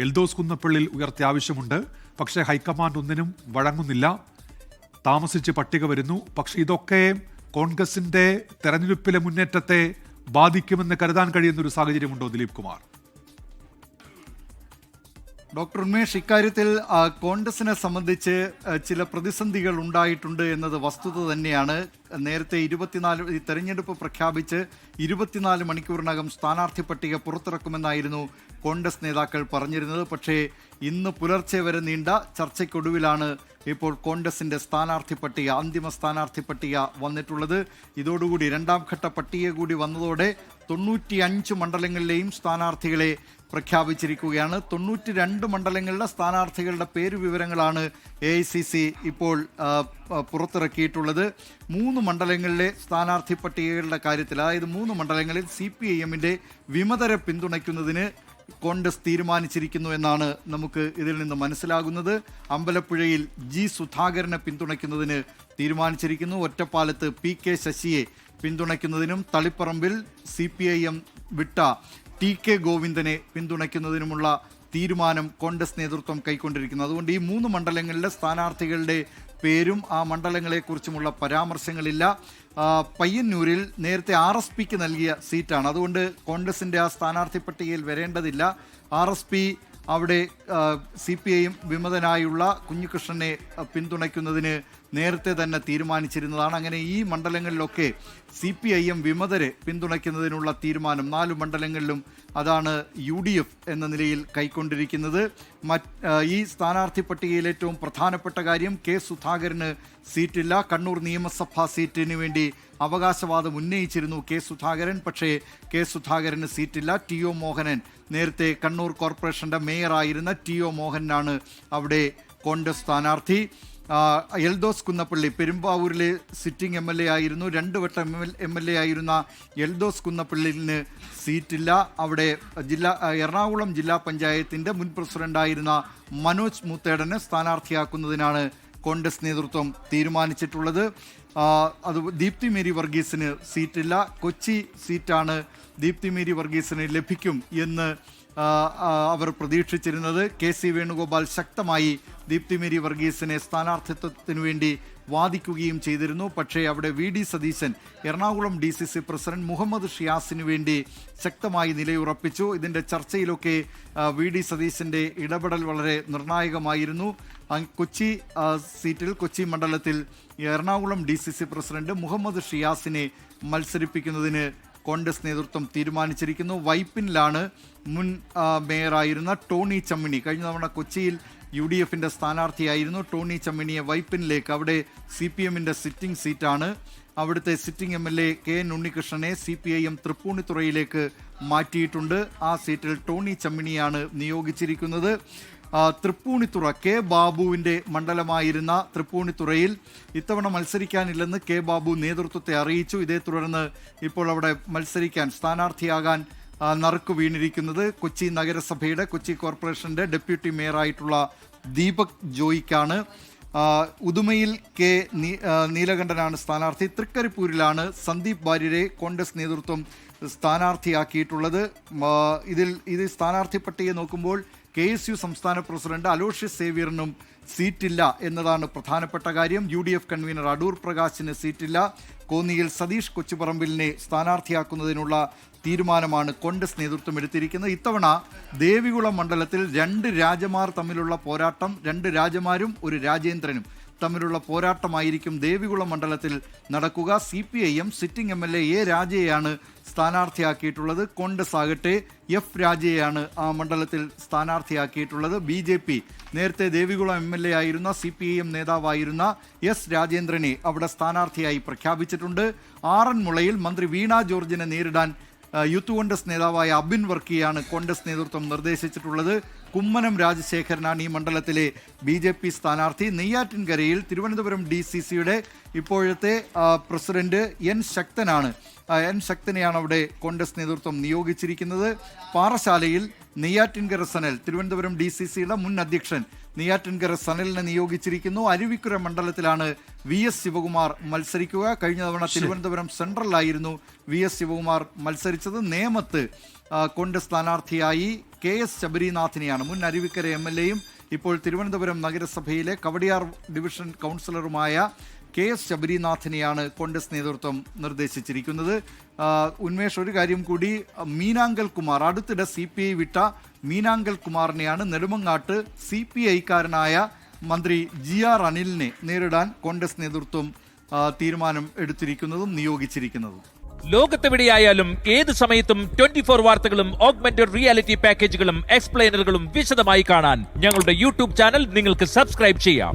എൽദോസ് കുന്നപ്പള്ളിൽ ഉയർത്തിയ ആവശ്യമുണ്ട്. പക്ഷേ ഹൈക്കമാൻഡ് ഒന്നിനും വഴങ്ങുന്നില്ല. താമസിച്ച് പട്ടിക വരുന്നു. പക്ഷേ ഇതൊക്കെ കോൺഗ്രസിന്റെ തെരഞ്ഞെടുപ്പിലെ മുന്നേറ്റത്തെ ബാധിക്കുമെന്ന് കരുതാൻ കഴിയുന്നൊരു സാഹചര്യമുണ്ടോ ദിലീപ് കുമാർ? ഡോക്ടർ ഉന്മേഷ്, ഇക്കാര്യത്തിൽ കോൺഗ്രസിനെ സംബന്ധിച്ച് ചില പ്രതിസന്ധികൾ ഉണ്ടായിട്ടുണ്ട് എന്നത് വസ്തുത തന്നെയാണ്. നേരത്തെ തെരഞ്ഞെടുപ്പ് പ്രഖ്യാപിച്ച് 24 മണിക്കൂറിനകം സ്ഥാനാർത്ഥി പട്ടിക പുറത്തിറക്കുമെന്നായിരുന്നു കോൺഗ്രസ് നേതാക്കൾ പറഞ്ഞിരുന്നത്. പക്ഷേ ഇന്ന് പുലർച്ചെ വരെ നീണ്ട ചർച്ചയ്ക്കൊടുവിലാണ് ഇപ്പോൾ കോൺഗ്രസിന്റെ അന്തിമ സ്ഥാനാർത്ഥി പട്ടിക വന്നിട്ടുള്ളത്. ഇതോടുകൂടി രണ്ടാം ഘട്ട പട്ടിക കൂടി വന്നതോടെ 95 മണ്ഡലങ്ങളിലെയും സ്ഥാനാർത്ഥികളെ പ്രഖ്യാപിച്ചിരിക്കുകയാണ്. 92 മണ്ഡലങ്ങളിലെ സ്ഥാനാർത്ഥികളുടെ പേരുവിവരങ്ങളാണ് AICC ഇപ്പോൾ പുറത്തിറക്കിയിട്ടുള്ളത്. 3 മണ്ഡലങ്ങളിലെ സ്ഥാനാർത്ഥി പട്ടികകളുടെ കാര്യത്തിൽ, അതായത് 3 മണ്ഡലങ്ങളിൽ CPIM-ന്റെ വിമതരെ പിന്തുണയ്ക്കുന്നതിന് കോൺഗ്രസ് തീരുമാനിച്ചിരിക്കുന്നു എന്നാണ് നമുക്ക് ഇതിൽ നിന്ന് മനസ്സിലാകുന്നത്. അമ്പലപ്പുഴയിൽ G. സുധാകരനെ പിന്തുണയ്ക്കുന്നതിന് തീരുമാനിച്ചിരിക്കുന്നു. ഒറ്റപ്പാലത്ത് PK ശശിയെ പിന്തുണയ്ക്കുന്നതിനും തളിപ്പറമ്പിൽ CPIM വിട്ട TK ഗോവിന്ദനെ പിന്തുണയ്ക്കുന്നതിനുമുള്ള തീരുമാനം കോൺഗ്രസ് നേതൃത്വം കൈക്കൊണ്ടിരിക്കുന്നു. അതുകൊണ്ട് ഈ 3 മണ്ഡലങ്ങളിലെ സ്ഥാനാർത്ഥികളുടെ പേരും ആ മണ്ഡലങ്ങളെക്കുറിച്ചുമുള്ള പരാമർശങ്ങളില്ല. പയ്യന്നൂരിൽ നേരത്തെ RSPക്ക് നൽകിയ സീറ്റാണ്. അതുകൊണ്ട് കോൺഗ്രസിൻ്റെ ആ സ്ഥാനാർത്ഥി പട്ടികയിൽ വരേണ്ടതില്ല. RSP അവിടെ CPIM വിമതനായുള്ള കുഞ്ഞികൃഷ്ണനെ പിന്തുണയ്ക്കുന്നതിന് നേരത്തെ തന്നെ തീരുമാനിച്ചിരുന്നതാണ്. അങ്ങനെ ഈ മണ്ഡലങ്ങളിലൊക്കെ CPIM വിമതരെ പിന്തുണയ്ക്കുന്നതിനുള്ള തീരുമാനം 4 മണ്ഡലങ്ങളിലും അതാണ് UDF എന്ന നിലയിൽ കൈക്കൊണ്ടിരിക്കുന്നത്. ഈ സ്ഥാനാർത്ഥി പട്ടികയിൽ ഏറ്റവും പ്രധാനപ്പെട്ട കാര്യം K. സുധാകരന് സീറ്റില്ല. കണ്ണൂർ നിയമസഭാ സീറ്റിന് വേണ്ടി അവകാശവാദം ഉന്നയിച്ചിരുന്നു K. സുധാകരൻ. പക്ഷേ K. സുധാകരന് സീറ്റില്ല. TO മോഹനൻ, നേരത്തെ കണ്ണൂർ കോർപ്പറേഷന്റെ മേയറായിരുന്ന TO മോഹനാണ് അവിടെ കോൺഗ്രസ് സ്ഥാനാർത്ഥി. എൽദോസ് കുന്നപ്പള്ളി പെരുമ്പാവൂരിലെ സിറ്റിംഗ് MLA ആയിരുന്നു. 2 വട്ടം MLA ആയിരുന്ന എൽദോസ് കുന്നപ്പള്ളിന് സീറ്റില്ല. അവിടെ എറണാകുളം ജില്ലാ പഞ്ചായത്തിൻ്റെ മുൻ പ്രസിഡന്റായിരുന്ന മനോജ് മൂത്തേടനെ സ്ഥാനാർത്ഥിയാക്കുന്നതിനാണ് കോൺഗ്രസ് നേതൃത്വം തീരുമാനിച്ചിട്ടുള്ളത്. അത് ദീപ്തി മേരി വർഗീസിന് സീറ്റില്ല. കൊച്ചി സീറ്റാണ് ദീപ്തി മേരി വർഗീസിന് ലഭിക്കും എന്ന് അവർ പ്രതീക്ഷിച്ചിരുന്നത്. KC വേണുഗോപാൽ ശക്തമായി ദീപ്തി മേരി വർഗീസിനെ സ്ഥാനാർത്ഥിത്വത്തിനു വേണ്ടി വാദിക്കുകയും ചെയ്തിരുന്നു. പക്ഷേ അവിടെ VD Satheesan, Ernakulam DCC president Muhammad ഷിയാസിന് വേണ്ടി ശക്തമായി നിലയുറപ്പിച്ചു. ഇതിൻ്റെ ചർച്ചയിലൊക്കെ VD സതീശൻ്റെ ഇടപെടൽ വളരെ നിർണായകമായിരുന്നു. കൊച്ചി സീറ്റിൽ, കൊച്ചി മണ്ഡലത്തിൽ എറണാകുളം DCC പ്രസിഡന്റ് മുഹമ്മദ് ഷിയാസിനെ മത്സരിപ്പിക്കുന്നതിന് കോൺഗ്രസ് നേതൃത്വം തീരുമാനിച്ചിരിക്കുന്നു. വൈപ്പിനിലാണ് മുൻ മേയറായിരുന്ന ടോണി ചമ്മിണി, കഴിഞ്ഞ തവണ കൊച്ചിയിൽ UDFന്റെ സ്ഥാനാർത്ഥിയായിരുന്നു ടോണി ചമ്മിണിയെ വൈപ്പിനിലേക്ക്, അവിടെ CPM-ന്റെ സിറ്റിംഗ് സീറ്റാണ്, അവിടുത്തെ സിറ്റിംഗ് MLA KN ഉണ്ണികൃഷ്ണനെ CPIM തൃപ്പൂണിത്തുറയിലേക്ക് മാറ്റിയിട്ടുണ്ട്. ആ സീറ്റിൽ ടോണി ചമ്മിണിയാണ് നിയോഗിച്ചിരിക്കുന്നത്. തൃപ്പൂണിത്തുറ K. ബാബുവിൻ്റെ മണ്ഡലമായിരുന്ന തൃപ്പൂണിത്തുറയിൽ ഇത്തവണ മത്സരിക്കാനില്ലെന്ന് K. ബാബു നേതൃത്വത്തെ അറിയിച്ചു. ഇതേ തുടർന്ന് ഇപ്പോൾ അവിടെ സ്ഥാനാർത്ഥിയാകാൻ നറുക്ക് വീണിരിക്കുന്നത് കൊച്ചി നഗരസഭയുടെ, കൊച്ചി കോർപ്പറേഷൻ്റെ ഡെപ്യൂട്ടി മേയറായിട്ടുള്ള ദീപക് ജോയിക്കാണ്. ഉദുമയിൽ K. നീലകണ്ഠനാണ് സ്ഥാനാർത്ഥി. തൃക്കരിപ്പൂരിലാണ് സന്ദീപ് വാര്യരെ കോൺഗ്രസ് നേതൃത്വം സ്ഥാനാർത്ഥിയാക്കിയിട്ടുള്ളത്. ഇത് സ്ഥാനാർത്ഥി പട്ടിക നോക്കുമ്പോൾ KSU സംസ്ഥാന പ്രസിഡന്റ് അലോഷ്യസ് സേവ്യറിനും സീറ്റില്ല എന്നതാണ് പ്രധാനപ്പെട്ട കാര്യം. UDF കൺവീനർ അടൂർ പ്രകാശിന് സീറ്റില്ല. കോന്നിയിൽ സതീഷ് കൊച്ചുപറമ്പിലിനെ സ്ഥാനാർത്ഥിയാക്കുന്നതിനുള്ള തീരുമാനമാണ് കോൺഗ്രസ് നേതൃത്വം എടുത്തിരിക്കുന്നത്. ഇത്തവണ ദേവികുളം മണ്ഡലത്തിൽ 2 രാജമാർ തമ്മിലുള്ള പോരാട്ടം, 2 രാജമാരും 1 രാജേന്ദ്രനും തമ്മിലുള്ള പോരാട്ടമായിരിക്കും ദേവികുളം മണ്ഡലത്തിൽ നടക്കുക. CPIM sitting MLA A. രാജയെയാണ് സ്ഥാനാർത്ഥിയാക്കിയിട്ടുള്ളത്. കോൺഗ്രസ് ആകട്ടെ F. രാജയെയാണ് ആ മണ്ഡലത്തിൽ സ്ഥാനാർത്ഥിയാക്കിയിട്ടുള്ളത്. BJP നേരത്തെ ദേവികുളം MLA ആയിരുന്ന CPIM നേതാവായിരുന്ന S. രാജേന്ദ്രനെ അവിടെ സ്ഥാനാർത്ഥിയായി പ്രഖ്യാപിച്ചിട്ടുണ്ട്. ആറന്മുളയിൽ മന്ത്രി വീണ ജോർജിനെ നേരിടാൻ യൂത്ത് കോൺഗ്രസ് നേതാവായ അബിൻ വർക്കിയാണ് കോൺഗ്രസ് നേതൃത്വം നിർദ്ദേശിച്ചിട്ടുള്ളത്. കുമ്മനം രാജശേഖരനാണ് ഈ മണ്ഡലത്തിലെ BJP സ്ഥാനാർത്ഥി. നെയ്യാറ്റിൻകരയിൽ തിരുവനന്തപുരം DCCയുടെ ഇപ്പോഴത്തെ പ്രസിഡന്റ് N. ശക്തനാണ് എൻ ശക്തനെയാണ് അവിടെ കോൺഗ്രസ് നേതൃത്വം നിയോഗിച്ചിരിക്കുന്നത്. പാറശാലയിൽ നെയ്യാറ്റിൻകര സനൽ, തിരുവനന്തപുരം DCCയുടെ മുൻ അധ്യക്ഷൻ നെയ്യാറ്റിൻകര സനലിനെ നിയോഗിച്ചിരിക്കുന്നു. അരുവിക്കുര മണ്ഡലത്തിലാണ് VS ശിവകുമാർ മത്സരിക്കുക. കഴിഞ്ഞ തവണ തിരുവനന്തപുരം സെൻട്രലിലായിരുന്നു VS ശിവകുമാർ മത്സരിച്ചത്. നേമത്ത് കോൺഗ്രസ് സ്ഥാനാർത്ഥിയായി KS ശബരിനാഥിനെയാണ്, മുൻ അരുവിക്കര MLAയും ഇപ്പോൾ തിരുവനന്തപുരം നഗരസഭയിലെ കവടിയാർ ഡിവിഷൻ കൗൺസിലറുമായ KS ശബരിനാഥിനെയാണ് കോൺഗ്രസ് നേതൃത്വം നിർദ്ദേശിച്ചിരിക്കുന്നത്. ഉന്മേഷ്, ഒരു കാര്യം കൂടി, മീനാങ്കൽ കുമാർ, അടുത്തിടെ CPI വിട്ട മീനാങ്കൽ കുമാറിനെയാണ് നെടുമങ്ങാട്ട് CPIക്കാരനായ മന്ത്രി GR അനിലിനെ നേരിടാൻ കോൺഗ്രസ് നേതൃത്വം തീരുമാനം എടുത്തിരിക്കുന്നതും നിയോഗിച്ചിരിക്കുന്നതും. ലോകത്തെവിടെയായാലും ഏത് സമയത്തും 24 വാർത്തകളും ഓഗ്മെന്റഡ് റിയാലിറ്റി പാക്കേജുകളും എക്സ്പ്ലെയിനറുകളും വിശദമായി കാണാൻ ഞങ്ങളുടെ YouTube ചാനൽ നിങ്ങൾക്ക് സബ്സ്ക്രൈബ് ചെയ്യാം.